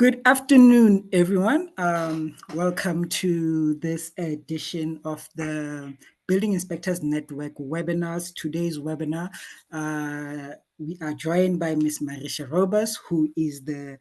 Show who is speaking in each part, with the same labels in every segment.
Speaker 1: Good afternoon, everyone. Welcome to this edition of the Building Inspectors Network webinars. Today's webinar, we are joined by Ms. Marisia Robus, who is the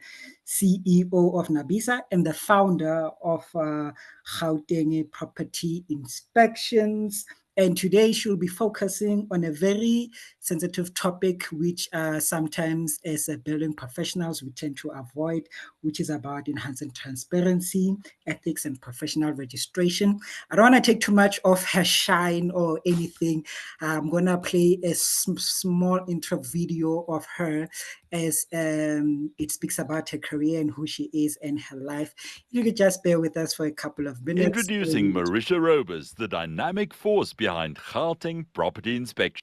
Speaker 1: CEO of NABISA and the founder of Gauteng Property Inspections. And today she'll be focusing on a very sensitive topic, which sometimes as building professionals, we tend to avoid, which is about enhancing transparency, ethics, and professional registration. I don't want to take too much of her shine or anything. I'm going to play a small intro video of her as it speaks about her career and who she is and her life. You could just bear with us for a couple of minutes.
Speaker 2: Introducing Marisia Robus, the dynamic force behind Gauteng Property Inspections.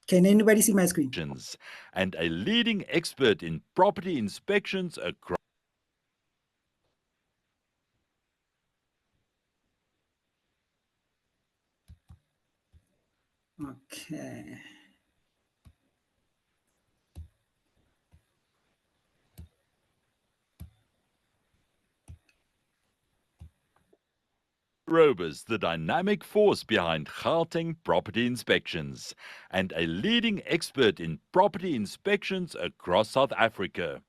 Speaker 1: Can anybody see my screen?
Speaker 2: And a leading expert in property inspections across.
Speaker 1: Okay.
Speaker 2: Robus, the dynamic force behind Gauteng Property Inspections, and a leading expert in property inspections across South Africa.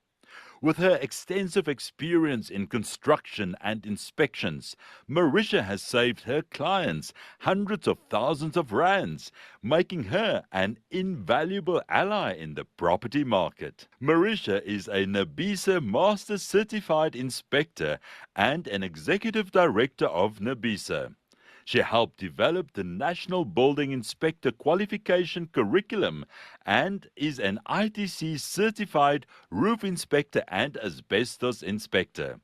Speaker 2: With her extensive experience in construction and inspections, Marisia has saved her clients hundreds of thousands of rands, making her an invaluable ally in the property market. Marisia is a NABISA Master Certified Inspector and an Executive Director of NABISA. She helped develop the National Building Inspector Qualification Curriculum and is an ITC certified roof inspector and asbestos inspector.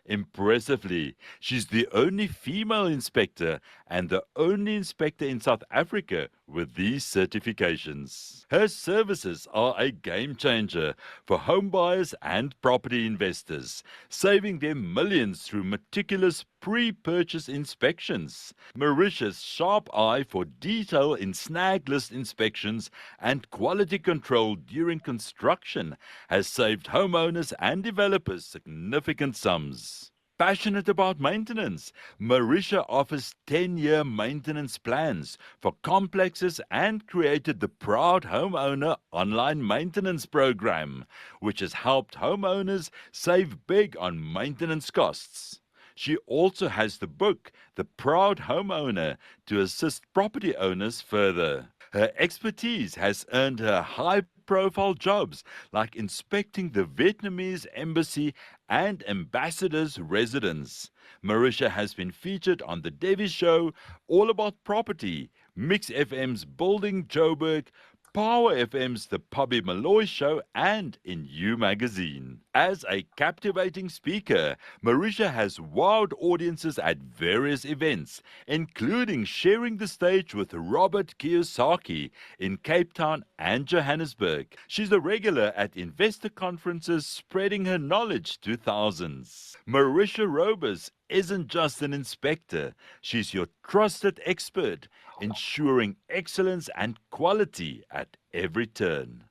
Speaker 2: Impressively, she's the only female inspector and the only inspector in South Africa with these certifications. Her services are a game changer for home buyers and property investors, saving them millions through meticulous pre-purchase inspections. Marisia's sharp eye for detail in snag list inspections and quality control during construction has saved homeowners and developers significant sums. Passionate about maintenance, Marisia offers 10-year maintenance plans for complexes and created the Proud Homeowner online maintenance program, which has helped homeowners save big on maintenance costs. She also has the book, The Proud Homeowner, to assist property owners further. Her expertise has earned her high-profile jobs like inspecting the Vietnamese embassy and ambassador's residence. Marisia has been featured on The Devi Show, All About Property, Mix FM's Building Joburg, Power FM's The Pubby Malloy Show, and in You Magazine. As a captivating speaker, Marisia has wowed audiences at various events, including sharing the stage with Robert Kiyosaki in Cape Town and Johannesburg. She's a regular at investor conferences, spreading her knowledge to thousands. Marisia Robus isn't just an inspector, she's your trusted expert, ensuring excellence and quality at every turn.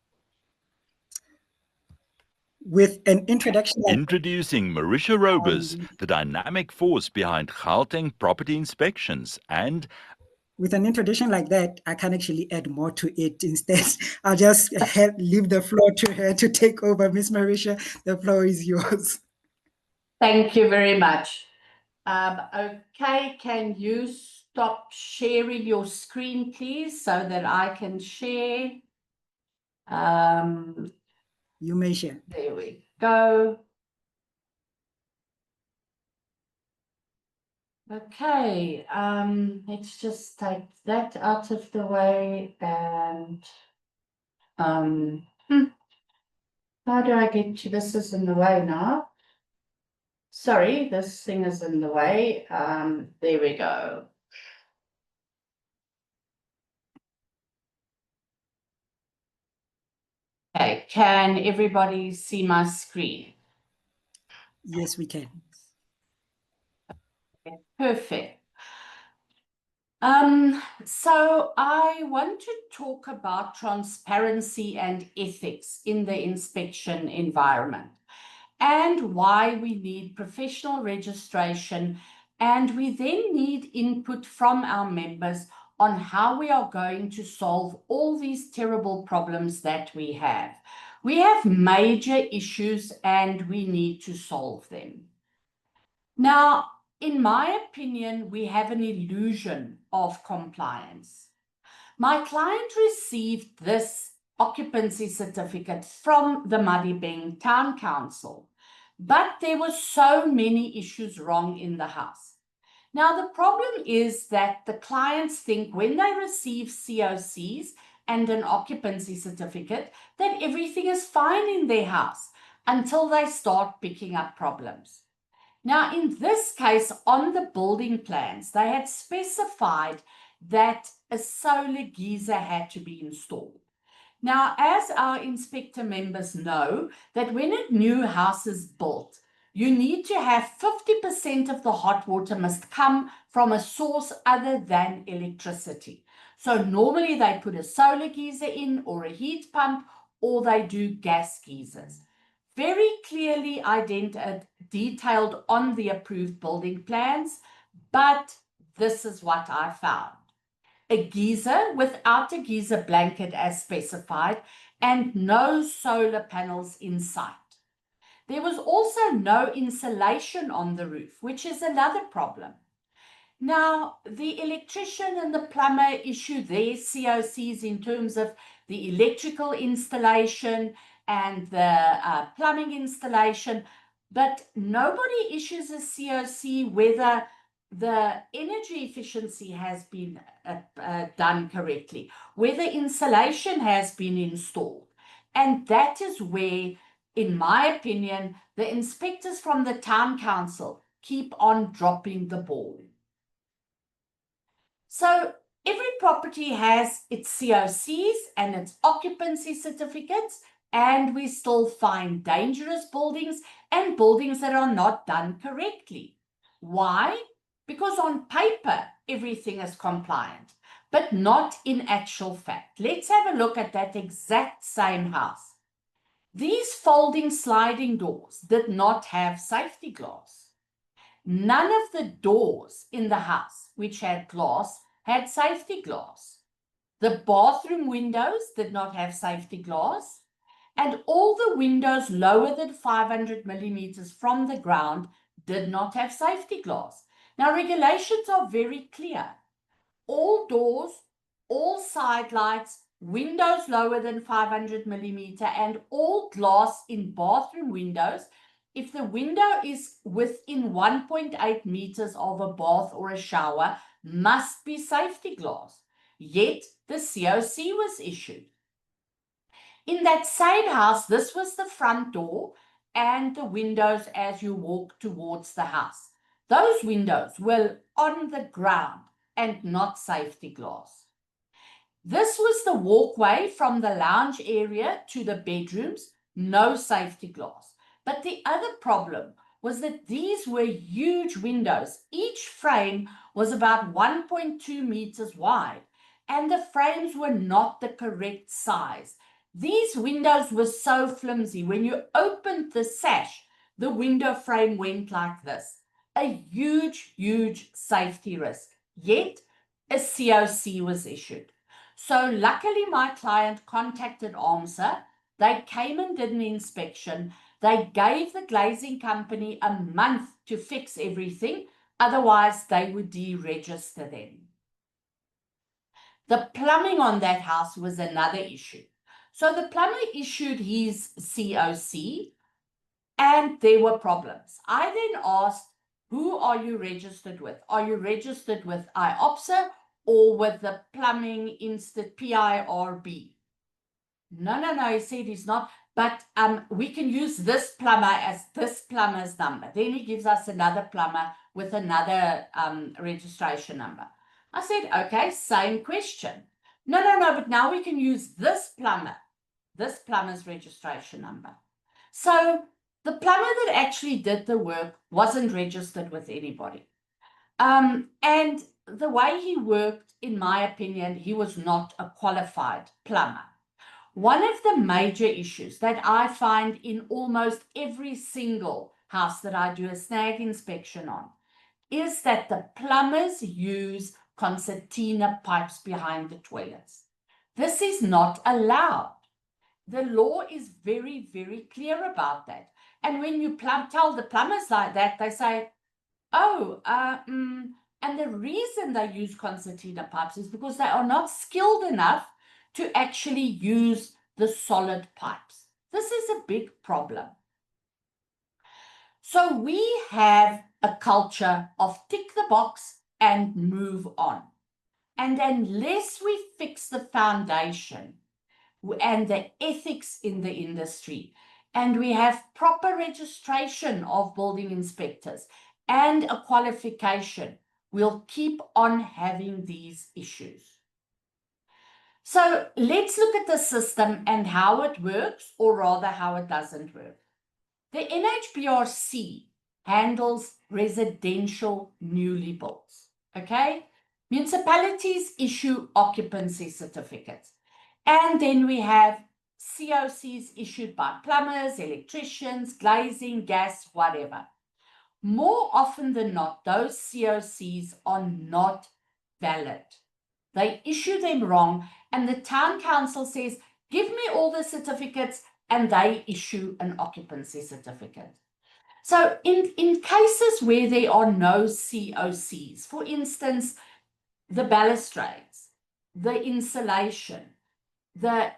Speaker 1: With an introduction
Speaker 2: Introducing Marisia Robus, the dynamic force behind Gauteng Property Inspections, and
Speaker 1: with an introduction like that, I can actually add more to it. Instead, I'll just leave the floor to her to take over. Ms. Marisia, the floor is yours.
Speaker 3: Thank you very much. Okay, can you stop sharing your screen, please, so that I can share?
Speaker 1: You may share.
Speaker 3: There we go. Okay, let's just take that out of the way and how do I get to this? Is in the way now. Sorry, this thing is in the way. There we go. Okay, can everybody see my screen?
Speaker 1: Yes, we can.
Speaker 3: Okay, perfect. So I want to talk about transparency and ethics in the inspection environment. and why we need professional registration, and we then need input from our members on how we are going to solve all these terrible problems that we have. We have major issues and we need to solve them. Now, in my opinion, we have an illusion of compliance. My client received this occupancy certificate from the Madibeng Town Council, but there were so many issues wrong in the house. Now, the problem is that the clients think when they receive COCs and an occupancy certificate that everything is fine in their house until they start picking up problems. Now, in this case, on the building plans, they had specified that a solar geyser had to be installed. Now, as our inspector members know, that when a new house is built, you need to have 50% of the hot water must come from a source other than electricity. So normally they put a solar geyser in or a heat pump, or they do gas geysers. Very clearly detailed on the approved building plans, but this is what I found. A geyser without a geyser blanket as specified, and no solar panels in sight. There was also no insulation on the roof, which is another problem. Now, the electrician and the plumber issue their COCs in terms of the electrical installation and the plumbing installation, but nobody issues a COC whether the energy efficiency has been done correctly, whether insulation has been installed. And that is where, in my opinion, the inspectors from the town council keep on dropping the ball. So every property has its COCs and its occupancy certificates, and we still find dangerous buildings and buildings that are not done correctly. Why? Because on paper, everything is compliant, but not in actual fact. Let's have a look at that exact same house. These folding sliding doors did not have safety glass. None of the doors in the house which had glass had safety glass. The bathroom windows did not have safety glass, and all the windows lower than 500 millimeters from the ground did not have safety glass. Now, regulations are very clear. All doors, all side lights, windows lower than 500 millimeter, and all glass in bathroom windows, if the window is within 1.8 meters of a bath or a shower, must be safety glass. Yet the COC was issued. In that same house, this was the front door and the windows as you walk towards the house. Those windows were on the ground and not safety glass. This was the walkway from the lounge area to the bedrooms, no safety glass. But the other problem was that these were huge windows. Each frame was about 1.2 meters wide, and the frames were not the correct size. These windows were so flimsy. When you opened the sash, the window frame went like this. A huge, huge safety risk. Yet, a COC was issued. So luckily, my client contacted AMSA. They came and did an inspection. They gave the glazing company a month to fix everything. Otherwise, they would deregister them. The plumbing on that house was another issue. So the plumber issued his COC, and there were problems. I then asked, who are you registered with? Are you registered with IOPSA or with the Plumbing Institute, PIRB? No, he said he's not, but we can use this plumber as this plumber's number. Then he gives us another plumber with another registration number. I said, okay, same question. No, but now we can use this plumber's registration number. So the plumber that actually did the work wasn't registered with anybody. And the way he worked, in my opinion, he was not a qualified plumber. One of the major issues that I find in almost every single house that I do a snag inspection on is that the plumbers use concertina pipes behind the toilets. This is not allowed. The law is very, very clear about that. And when you tell the plumbers like that, they say, oh, and the reason they use concertina pipes is because they are not skilled enough to actually use the solid pipes. This is a big problem. So we have a culture of tick the box and move on. And unless we fix the foundation and the ethics in the industry, and we have proper registration of building inspectors and a qualification, we'll keep on having these issues. So let's look at the system and how it works, or rather how it doesn't work. The NHBRC handles residential newly builds, okay? Municipalities issue occupancy certificates. And then we have COCs issued by plumbers, electricians, glazing, gas, whatever. More often than not, those COCs are not valid. They issue them wrong, and the town council says, give me all the certificates, and they issue an occupancy certificate. So in cases where there are no COCs, for instance, the balustrades, the insulation, the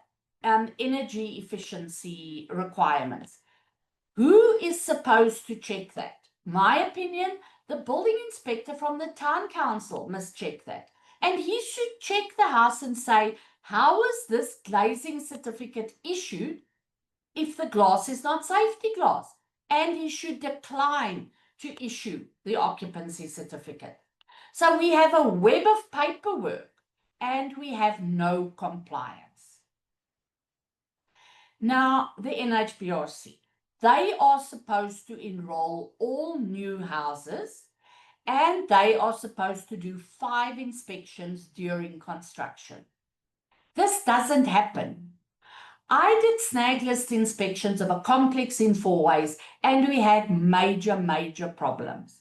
Speaker 3: energy efficiency requirements, who is supposed to check that? My opinion, the building inspector from the town council must check that. And he should check the house and say, how is this glazing certificate issued if the glass is not safety glass? And he should decline to issue the occupancy certificate. So we have a web of paperwork and we have no compliance. Now, the NHBRC, they are supposed to enroll all new houses, and they are supposed to do 5 inspections during construction. This doesn't happen. I did snag list inspections of a complex in 4 ways, and we had major problems.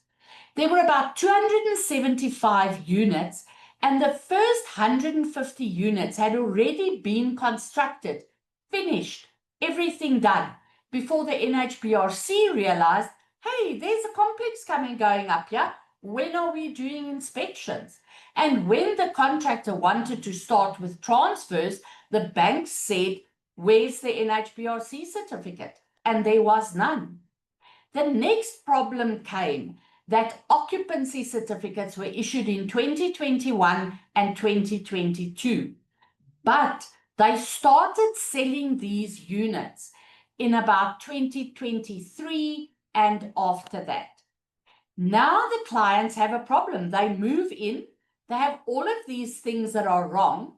Speaker 3: There were about 275 units, and the first 150 units had already been constructed, finished, everything done, before the NHBRC realized, hey, there's a complex going up here. When are we doing inspections? And when the contractor wanted to start with transfers, the bank said, where's the NHBRC certificate? And there was none. The next problem came that occupancy certificates were issued in 2021 and 2022. But they started selling these units in about 2023 and after that. Now the clients have a problem. They move in, they have all of these things that are wrong.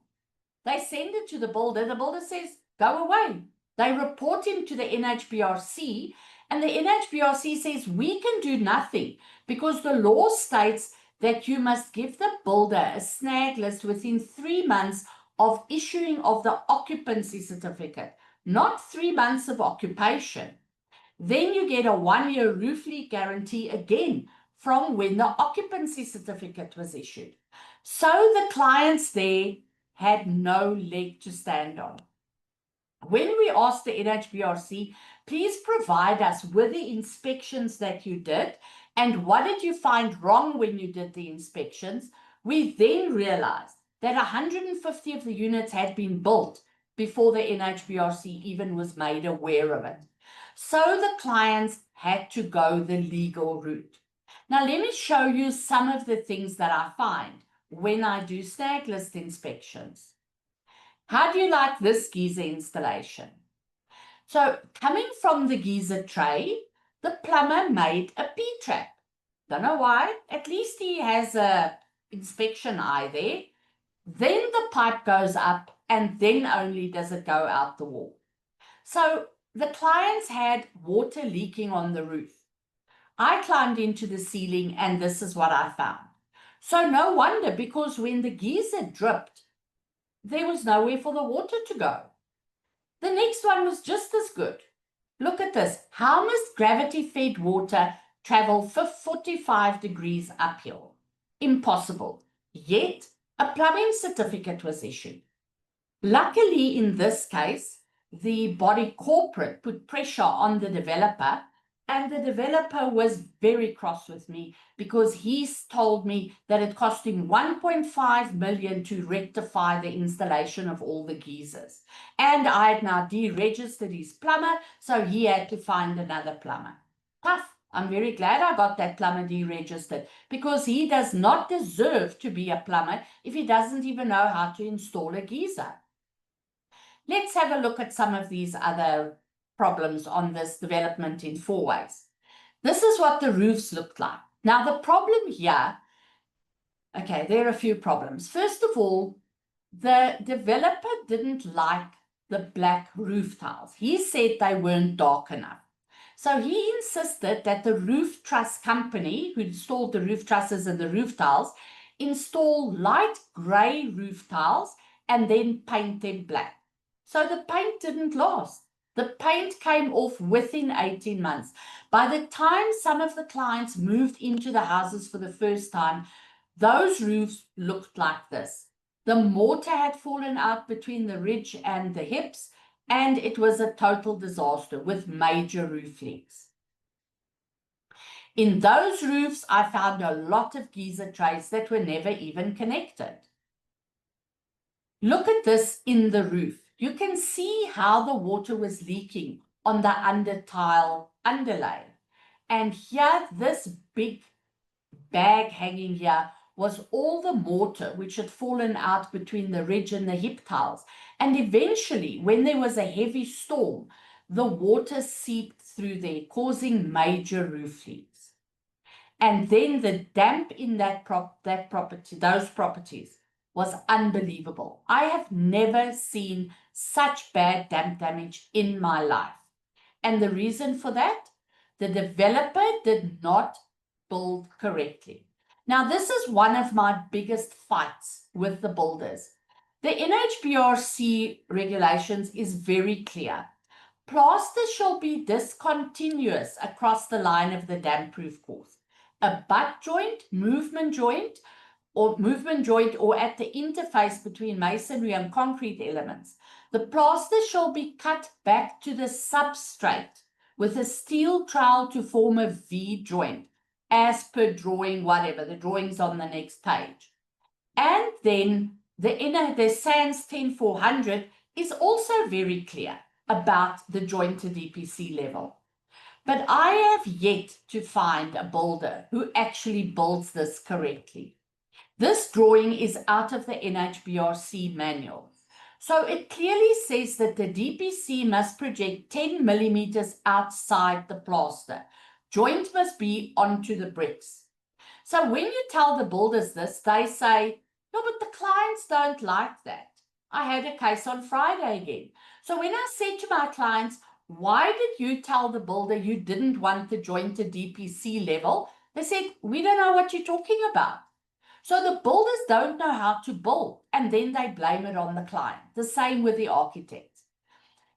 Speaker 3: They send it to the builder says, go away. They report him to the NHBRC, and the NHBRC says, we can do nothing because the law states that you must give the builder a snag list within 3 months of issuing of the occupancy certificate, not 3 months of occupation. Then you get a 1-year roof leak guarantee again from when the occupancy certificate was issued. So the clients there had no leg to stand on. When we asked the NHBRC, please provide us with the inspections that you did and what did you find wrong when you did the inspections, we then realized that 150 of the units had been built before the NHBRC even was made aware of it. So the clients had to go the legal route. Now let me show you some of the things that I find when I do snag list inspections. How do you like this geyser installation? So coming from the geyser tray, the plumber made a P-trap. Don't know why, at least he has a inspection eye there. Then the pipe goes up and then only does it go out the wall. So the clients had water leaking on the roof. I climbed into the ceiling and this is what I found. So no wonder, because when the geyser dripped, there was nowhere for the water to go. The next one was just as good. Look at this. How must gravity-fed water travel for 45 degrees uphill? Impossible. Yet, a plumbing certificate was issued. Luckily, in this case, the body corporate put pressure on the developer, and the developer was very cross with me because he's told me that it cost him 1.5 million to rectify the installation of all the geysers. And I had now deregistered his plumber, so he had to find another plumber. Tough. I'm very glad I got that plumber deregistered because he does not deserve to be a plumber if he doesn't even know how to install a geyser. Let's have a look at some of these other problems on this development in 4 ways. This is what the roofs looked like. Now, the problem here, okay, there are a few problems. First of all, the developer didn't like the black roof tiles. He said they weren't dark enough. So he insisted that the roof truss company, who installed the roof trusses and the roof tiles, install light grey roof tiles and then paint them black. So the paint didn't last. The paint came off within 18 months. By the time some of the clients moved into the houses for the first time, those roofs looked like this. The mortar had fallen out between the ridge and the hips, and it was a total disaster with major roof leaks. In those roofs, I found a lot of geyser trays that were never even connected. Look at this in the roof. You can see how the water was leaking on the under tile underlay. And here, this big bag hanging here was all the mortar which had fallen out between the ridge and the hip tiles. And eventually, when there was a heavy storm, the water seeped through there, causing major roof leaks. And then the damp in those properties was unbelievable. I have never seen such bad damp damage in my life. And the reason for that? The developer did not build correctly. Now, this is one of my biggest fights with the builders. The NHBRC regulations is very clear. Plaster shall be discontinuous across the line of the damp-proof course. A butt joint, movement joint, or at the interface between masonry and concrete elements. The plaster shall be cut back to the substrate with a steel trowel to form a V joint, as per drawing whatever, the drawing's on the next page. And then the SANS 10400 is also very clear about the joint to DPC level. But I have yet to find a builder who actually builds this correctly. This drawing is out of the NHBRC manual. So it clearly says that the DPC must project 10 millimeters outside the plaster. Joint must be onto the bricks. So when you tell the builders this, they say, no, but the clients don't like that. I had a case on Friday again. So when I said to my clients, why did you tell the builder you didn't want the joint to DPC level? They said, we don't know what you're talking about. So the builders don't know how to build, and then they blame it on the client. The same with the architects.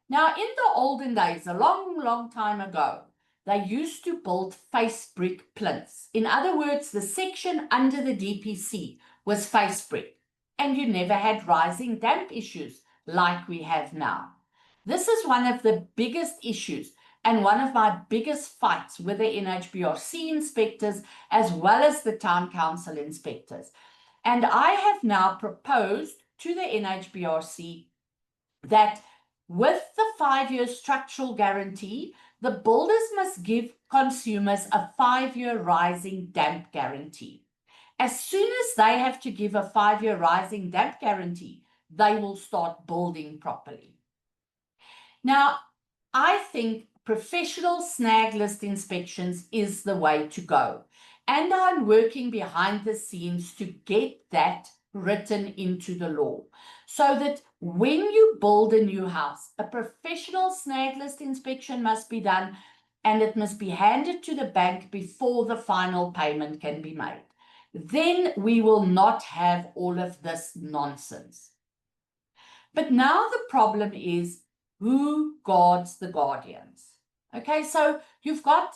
Speaker 3: Now, in the olden days, a long, long time ago, they used to build face brick plinths. In other words, the section under the DPC was face brick, and you never had rising damp issues like we have now. This is one of the biggest issues and one of my biggest fights with the NHBRC inspectors as well as the town council inspectors. And I have now proposed to the NHBRC that with the 5-year structural guarantee, the builders must give consumers a 5-year rising damp guarantee. As soon as they have to give a 5-year rising damp guarantee, they will start building properly. Now, I think professional snag list inspections is the way to go. And I'm working behind the scenes to get that written into the law so that when you build a new house, a professional snag list inspection must be done and it must be handed to the bank before the final payment can be made. Then we will not have all of this nonsense. But now the problem is Who guards the guardians? Okay, so you've got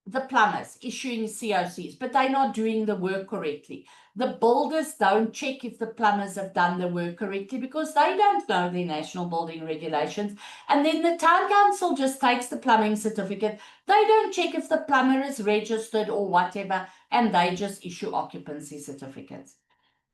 Speaker 3: the plumbers issuing COCs, but they're not doing the work correctly. The builders don't check if the plumbers have done the work correctly because they don't know the national building regulations. And then the town council just takes the plumbing certificate. They don't check if the plumber is registered or whatever, and they just issue occupancy certificates.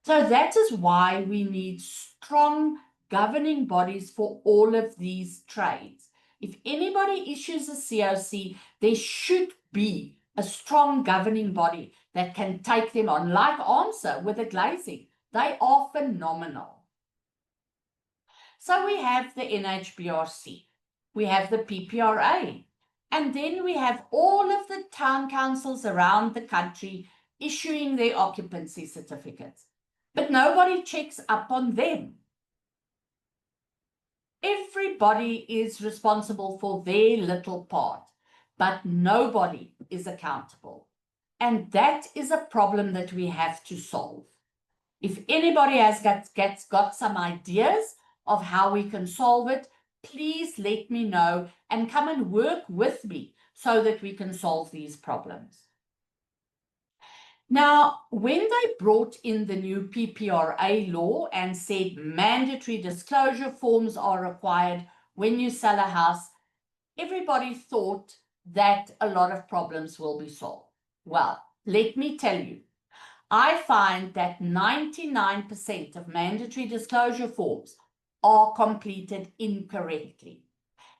Speaker 3: So that is why we need strong governing bodies for all of these trades. If anybody issues a COC, there should be a strong governing body that can take them on, like ANSA with the glazing. They are phenomenal. So we have the NHBRC, we have the PPRA, and then we have all of the town councils around the country issuing their occupancy certificates. But nobody checks up on them. Everybody is responsible for their little part, but nobody is accountable. And that is a problem that we have to solve. If anybody has got some ideas of how we can solve it, please let me know and come and work with me so that we can solve these problems. Now, when they brought in the new PPRA law and said mandatory disclosure forms are required when you sell a house, everybody thought that a lot of problems will be solved. Well, let me tell you, I find that 99% of mandatory disclosure forms are completed incorrectly.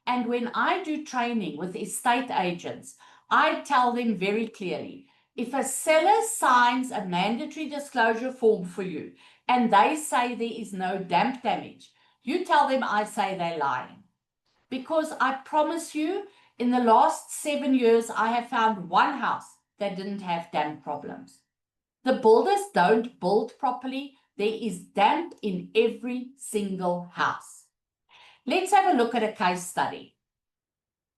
Speaker 3: And when I do training with estate agents, I tell them very clearly, if a seller signs a mandatory disclosure form for you and they say there is no damp damage, you tell them I say they're lying. Because I promise you, in the last 7 years, I have found one house that didn't have damp problems. The builders don't build properly. There is damp in every single house. Let's have a look at a case study.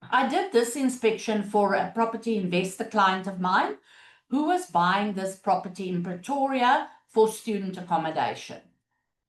Speaker 3: I did this inspection for a property investor client of mine who was buying this property in Pretoria for student accommodation.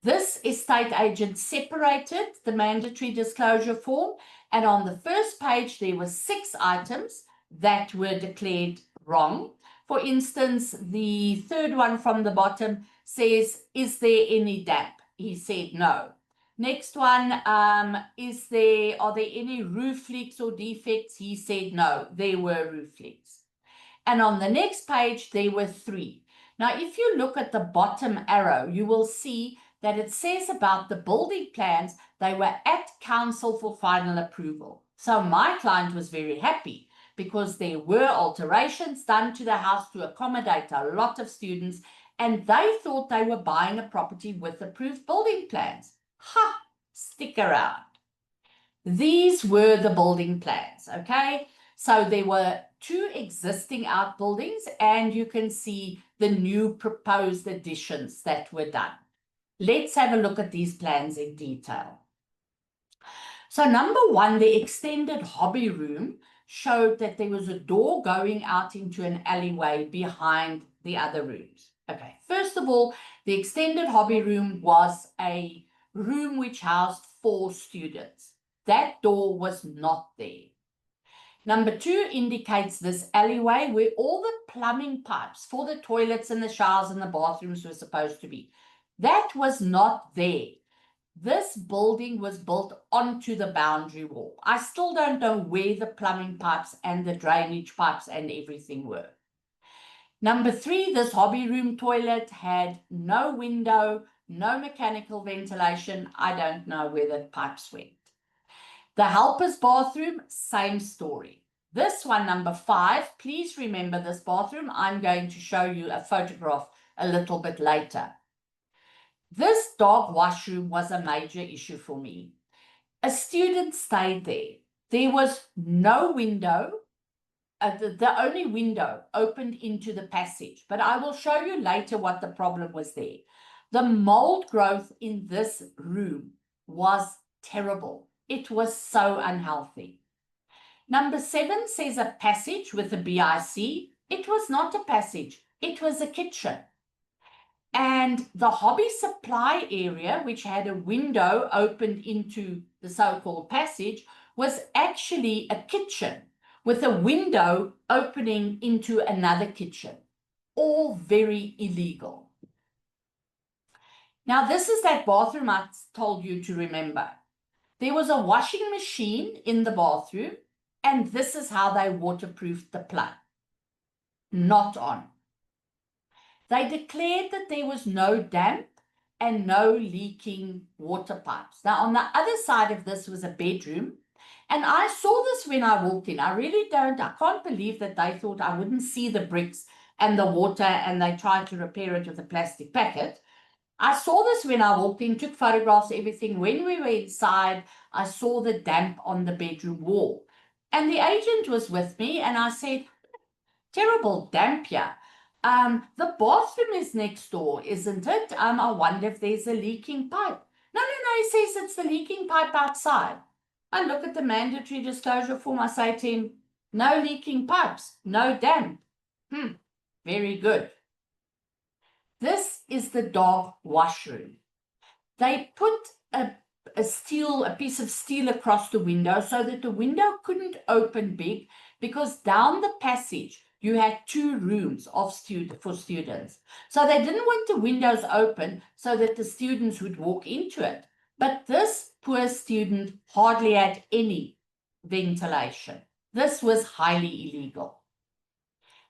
Speaker 3: This estate agent separated the mandatory disclosure form, and on the first page there were 6 items that were declared wrong. For instance, the third one from the bottom says, is there any damp? He said no. Next one, are there any roof leaks or defects? He said no, there were roof leaks. And on the next page, there were 3. Now, if you look at the bottom arrow, you will see that it says about the building plans, they were at council for final approval. So my client was very happy because there were alterations done to the house to accommodate a lot of students, and they thought they were buying a property with approved building plans. Ha! Stick around. These were the building plans, okay? So there were 2 existing outbuildings, and you can see the new proposed additions that were done. Let's have a look at these plans in detail. So number 1, the extended hobby room showed that there was a door going out into an alleyway behind the other rooms. Okay, first of all, the extended hobby room was a room which housed 4 students. That door was not there. Number 2 indicates this alleyway where all the plumbing pipes for the toilets and the showers and the bathrooms were supposed to be. That was not there. This building was built onto the boundary wall. I still don't know where the plumbing pipes and the drainage pipes and everything were. Number 3, this hobby room toilet had no window, no mechanical ventilation. I don't know where the pipes went. The helper's bathroom, same story. This one, number 5, please remember this bathroom. I'm going to show you a photograph a little bit later. This dog washroom was a major issue for me. A student stayed there. There was no window. The only window opened into the passage, but I will show you later what the problem was there. The mold growth in this room was terrible. It was so unhealthy. Number 7 says a passage with a BIC. It was not a passage. It was a kitchen. And the hobby supply area, which had a window opened into the so-called passage, was actually a kitchen with a window opening into another kitchen. All very illegal. Now, this is that bathroom I told you to remember. There was a washing machine in the bathroom, and this is how they waterproofed the plug. Not on. They declared that there was no damp and no leaking water pipes. Now, on the other side of this was a bedroom, and I saw this when I walked in. I can't believe that they thought I wouldn't see the bricks and the water, and they tried to repair it with a plastic packet. I saw this when I walked in, took photographs, everything. When we were inside, I saw the damp on the bedroom wall. And the agent was with me, and I said, terrible damp here. The bathroom is next door, isn't it? I wonder if there's a leaking pipe. No, he says it's the leaking pipe outside. I look at the mandatory disclosure form, I say to him, no leaking pipes, no damp. Very good. This is the dog washroom. They put a piece of steel across the window so that the window couldn't open big, because down the passage you had 2 rooms for students. So they didn't want the windows open so that the students would walk into it. But this poor student hardly had any ventilation. This was highly illegal.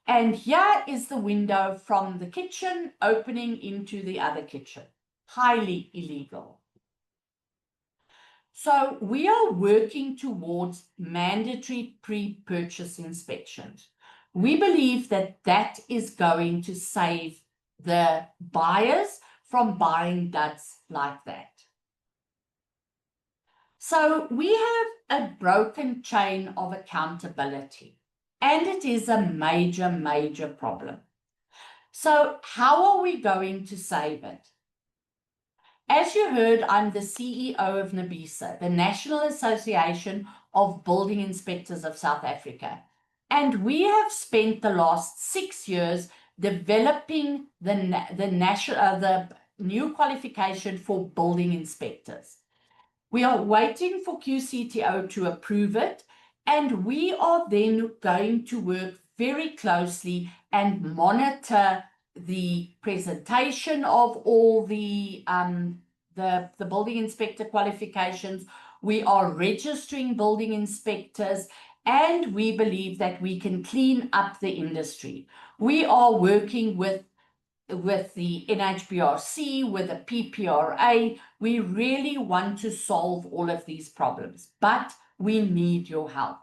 Speaker 3: And here is the window from the kitchen opening into the other kitchen. Highly illegal. So we are working towards mandatory pre-purchase inspections. We believe that that is going to save the buyers from buying duds like that. So we have a broken chain of accountability, and it is a major, major problem. So how are we going to save it? As you heard, I'm the CEO of NABISA, the National Association of Building Inspectors of South Africa. And we have spent the last 6 years developing the new qualification for building inspectors. We are waiting for QCTO to approve it, and we are then going to work very closely and monitor the presentation of all the building inspector qualifications. We are registering building inspectors, and we believe that we can clean up the industry. We are working with the NHBRC, with the PPRA. We really want to solve all of these problems, but we need your help.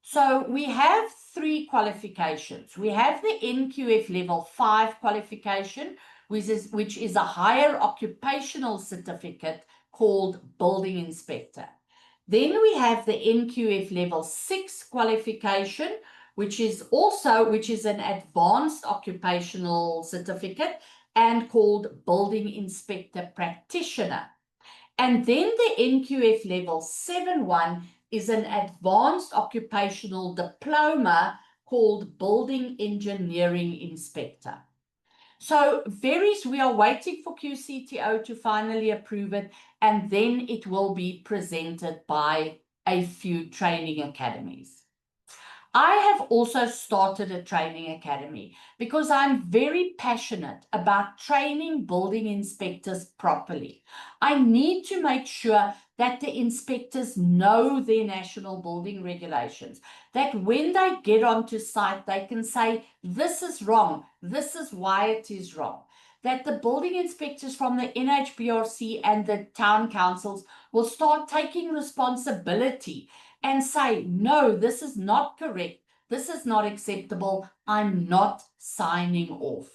Speaker 3: So we have 3 qualifications. We have the NQF level 5 qualification, which is a higher occupational certificate called building inspector. Then we have the NQF level 6 qualification, which is an advanced occupational certificate and called building inspector practitioner. And then the NQF level 7-1 is an advanced occupational diploma called building engineering inspector. So we are waiting for QCTO to finally approve it, and then it will be presented by a few training academies. I have also started a training academy because I'm very passionate about training building inspectors properly. I need to make sure that the inspectors know their national building regulations, that when they get onto site, they can say, this is wrong, this is why it is wrong. That the building inspectors from the NHBRC and the town councils will start taking responsibility and say, no, this is not correct, this is not acceptable, I'm not signing off.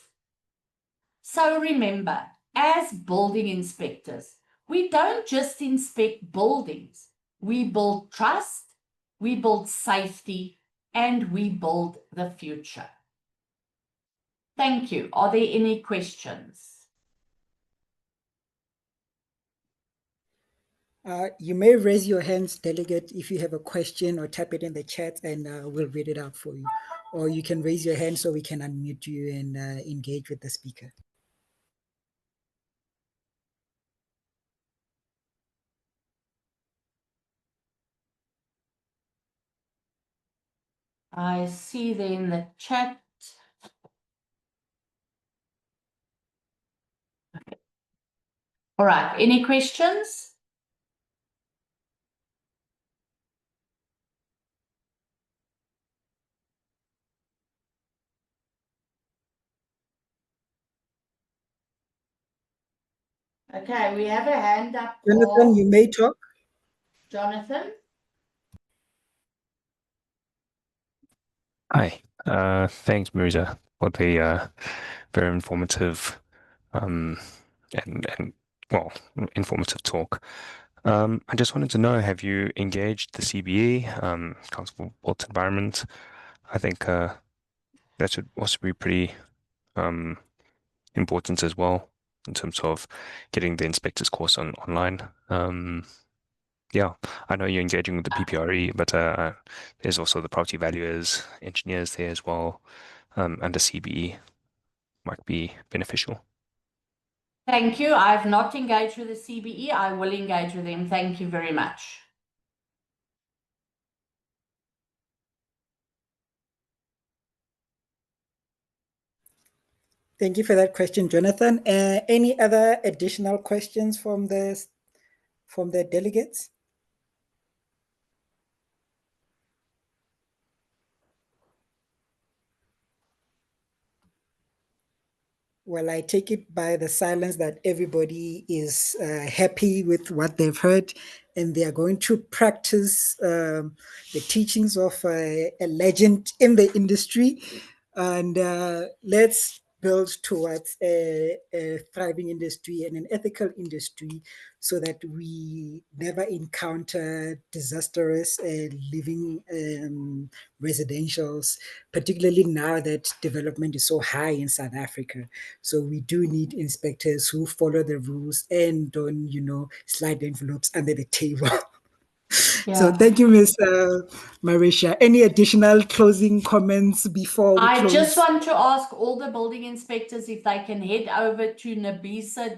Speaker 3: So remember, as building inspectors, we don't just inspect buildings. We build trust, we build safety, and we build the future. Thank you. Are there any questions?
Speaker 1: You may raise your hands, delegate, if you have a question, or type it in the chat and we'll read it out for you. or you can raise your hand so we can unmute you and engage with the speaker.
Speaker 3: I see there in the chat. All right, any questions? Okay, we have a hand up.
Speaker 1: Jonathan, you may talk.
Speaker 3: Jonathan?
Speaker 4: Hi, thanks, Marisa, for the very informative and well, informative talk. I just wanted to know, have you engaged the CBE, Council for Built Environment? I think that should also be pretty important as well in terms of getting the inspector's course online. Yeah, I know you're engaging with the PPRE, but there's also the property valuers, engineers there as well, and the CBE might be beneficial.
Speaker 3: Thank you. I've not engaged with the CBE. I will engage with them. Thank you very much.
Speaker 1: Thank you for that question, Jonathan. Any other additional questions from the delegates? Well, I take it by the silence that everybody is happy with what they've heard, and they are going to practice the teachings of a legend in the industry. And let's build towards a thriving industry and an ethical industry so that we never encounter disastrous living residentials, particularly now that development is so high in South Africa. So we do need inspectors who follow the rules and don't, slide envelopes under the table.
Speaker 3: Yeah.
Speaker 1: So thank you, Ms. Marisia. Any additional closing comments before we close?
Speaker 3: I just want to ask all the building inspectors if they can head over to nabisa.org.za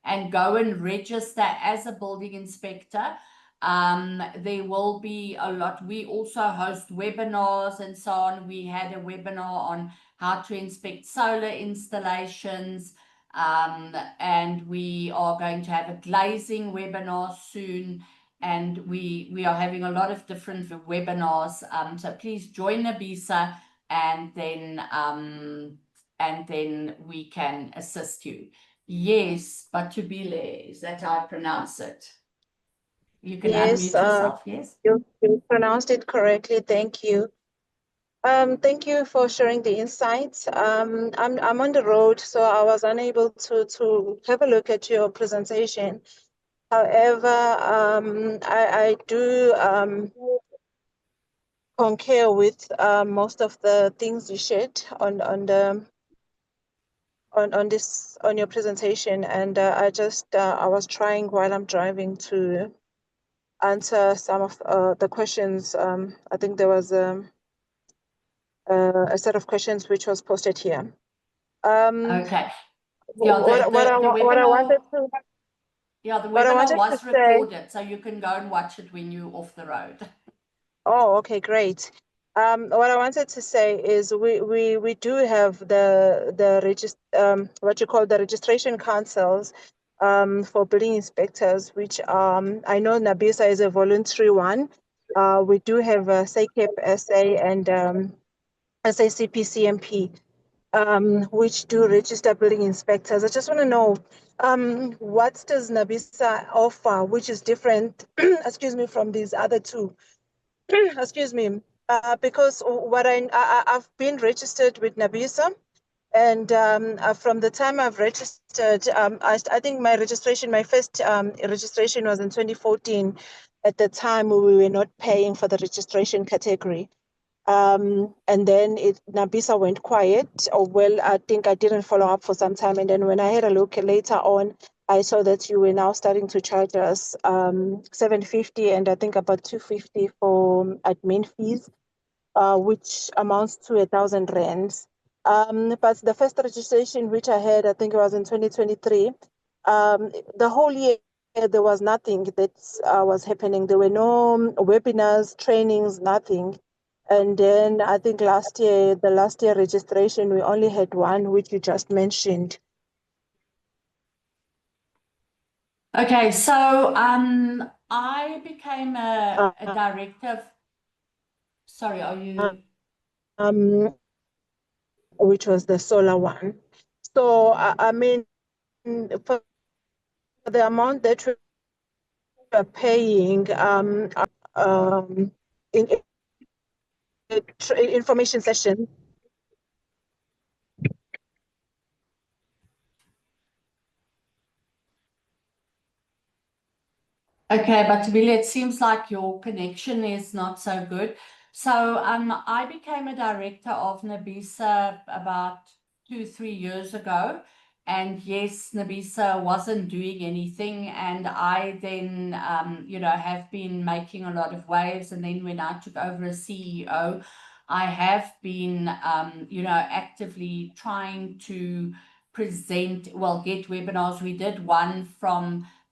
Speaker 3: and go and register as a building inspector. There will be a lot. We also host webinars and so on. We had a webinar on how to inspect solar installations. And we are going to have a glazing webinar soon. And we are having a lot of different webinars. So please join NABISA and then we can assist you. Yes, Batubile, is that how I pronounce it? You can unmute yourself, yes?
Speaker 5: You pronounced it correctly. Thank you. Thank you for sharing the insights. I'm on the road, so I was unable to have a look at your presentation. However, I do concur with most of the things you shared on your presentation, and I was trying while I'm driving to answer some of the questions. I think there was a set of questions which was posted here.
Speaker 3: Okay. Yeah,
Speaker 5: what I wanted to
Speaker 3: yeah, the webinar was recorded, so you can go and watch it when you're off the road.
Speaker 5: Oh, okay, great. What I wanted to say is we do have what you call the registration councils for building inspectors, which I know NABISA is a voluntary one. We do have SACEP SA and SACP-CMP, which do register building inspectors. I just want to know what does NABISA offer, which is different, excuse me, from these other two. Excuse me, because what I've been registered with NABISA, and from the time I've registered, I think my first registration was in 2014. At the time, we were not paying for the registration category. And then NABISA went quiet. Well, I think I didn't follow up for some time. And then when I had a look later on, I saw that you were now starting to charge us $750 and I think about $250 for admin fees. which amounts to 1,000 rands. But the first registration which I had, I think it was in 2023, the whole year there was nothing that was happening. There were no webinars, trainings, nothing. And then I think the last year registration, we only had one, which you just mentioned.
Speaker 3: Okay, so I became a director of, sorry, are you?
Speaker 5: Which was the solar one. So, I mean, for the amount that we are paying in information session.
Speaker 3: Okay, but Billy, it seems like your connection is not so good. So I became a director of NABISA about 2-3 years ago. And yes, NABISA wasn't doing anything. And I then, have been making a lot of waves. And then when I took over as CEO, I have been, actively trying to get webinars. We did one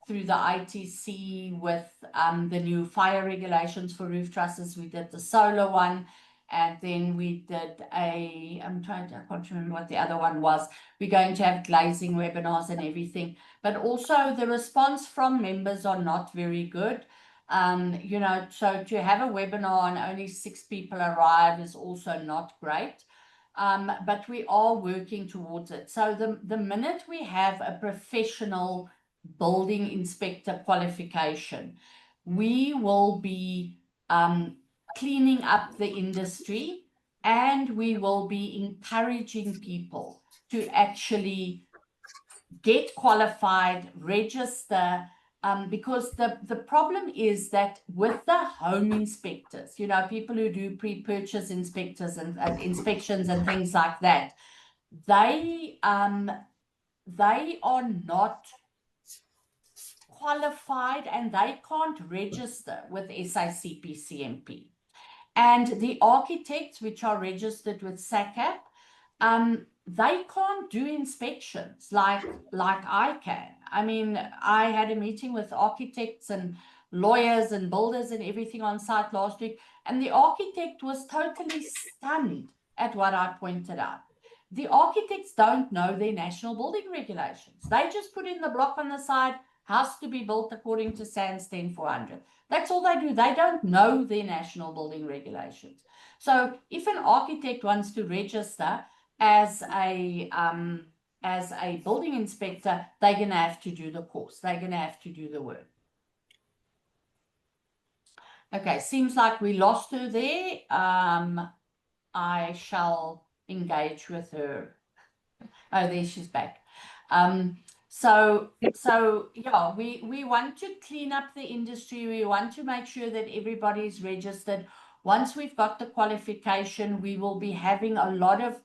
Speaker 3: through the ITC with the new fire regulations for roof trusses. We did the solar one, and then we did I can't remember what the other one was. We're going to have glazing webinars and everything, but also the response from members are not very good. So to have a webinar and only 6 people arrive is also not great. But we are working towards it. So the minute we have a professional building inspector qualification, we will be cleaning up the industry, and we will be encouraging people to actually get qualified, register, because the problem is that with the home inspectors, people who do pre-purchase inspectors and inspections and things like that, they are not qualified and they can't register with SACP CMP. And the architects, which are registered with SACAP, they can't do inspections like I can. I mean, I had a meeting with architects and lawyers and builders and everything on site last week, and the architect was totally stunned at what I pointed out. The architects don't know their national building regulations. They just put in the block on the side, house to be built according to SANS 10400. That's all they do. They don't know their national building regulations. So if an architect wants to register as a building inspector, they're going to have to do the course. They're going to have to do the work. Okay, seems like we lost her there. I shall engage with her. Oh, there she's back. So yeah, we want to clean up the industry. We want to make sure that everybody is registered. Once we've got the qualification, we will be having a lot of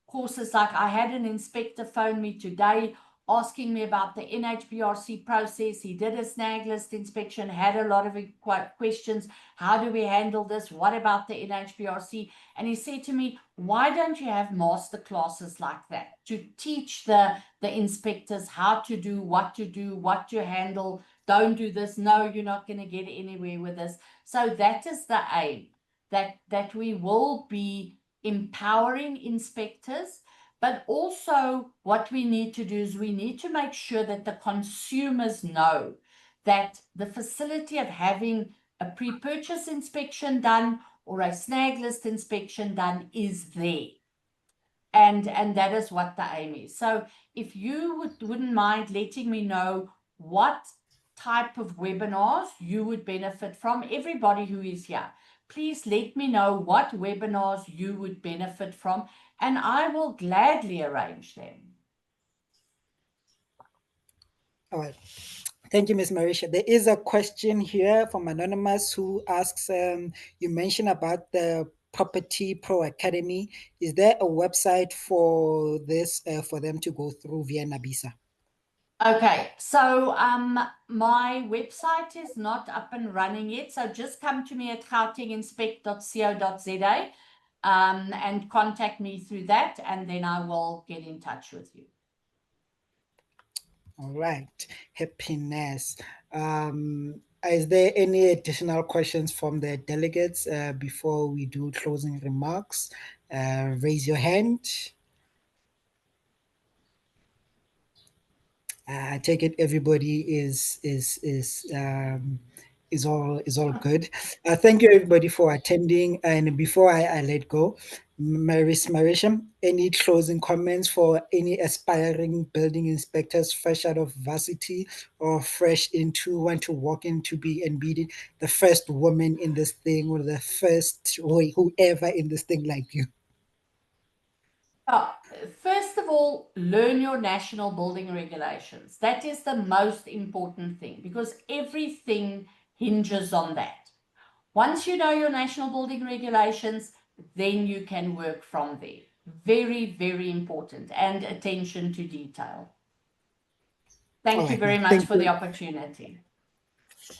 Speaker 3: courses. Like I had an inspector phone me today asking me about the NHBRC process. He did a snag list inspection, had a lot of questions. How do we handle this? What about the NHBRC? And he said to me, why don't you have master classes like that to teach the inspectors how to do, what to handle? Don't do this. No, you're not going to get anywhere with this. So that is the aim, that we will be empowering inspectors. But also what we need to do is we need to make sure that the consumers know that the facility of having a pre-purchase inspection done or a snag list inspection done is there. And that is what the aim is. So if you wouldn't mind letting me know what type of webinars you would benefit from, everybody who is here, please let me know what webinars you would benefit from, and I will gladly arrange them.
Speaker 1: All right. Thank you, Ms. Marisia. There is a question here from Anonymous who asks, you mentioned about the Property Pro Academy. Is there a website for this, for them to go through via NABISA?
Speaker 3: Okay, so my website is not up and running yet, so just come to me at gautenginspect.co.za and contact me through that, and then I will get in touch with you.
Speaker 1: All right, happiness. Is there any additional questions from the delegates before we do closing remarks? Raise your hand. I take it everybody is all good. Thank you everybody for attending. And before I let go, Marisia, any closing comments for any aspiring building inspectors fresh out of varsity or fresh into want to walk into be and be the first woman in this thing or the first whoever in this thing like you?
Speaker 3: First of all, learn your national building regulations. That is the most important thing because everything hinges on that. Once you know your national building regulations, then you can work from there. Very, very important, and attention to detail. Thank you very much for the opportunity.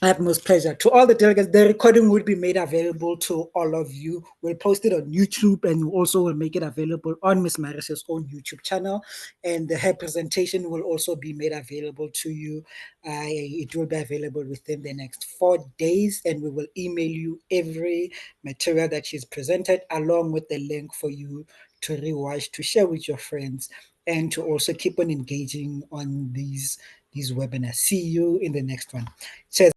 Speaker 1: Utmost pleasure. To all the delegates, the recording will be made available to all of you. We'll post it on YouTube and also will make it available on Miss Marisia's own YouTube channel. And her presentation will also be made available to you. It will be available within the next 4 days, and we will email you every material that she's presented along with the link for you to rewatch, to share with your friends, and to also keep on engaging on these webinars. See you in the next one. Cheers.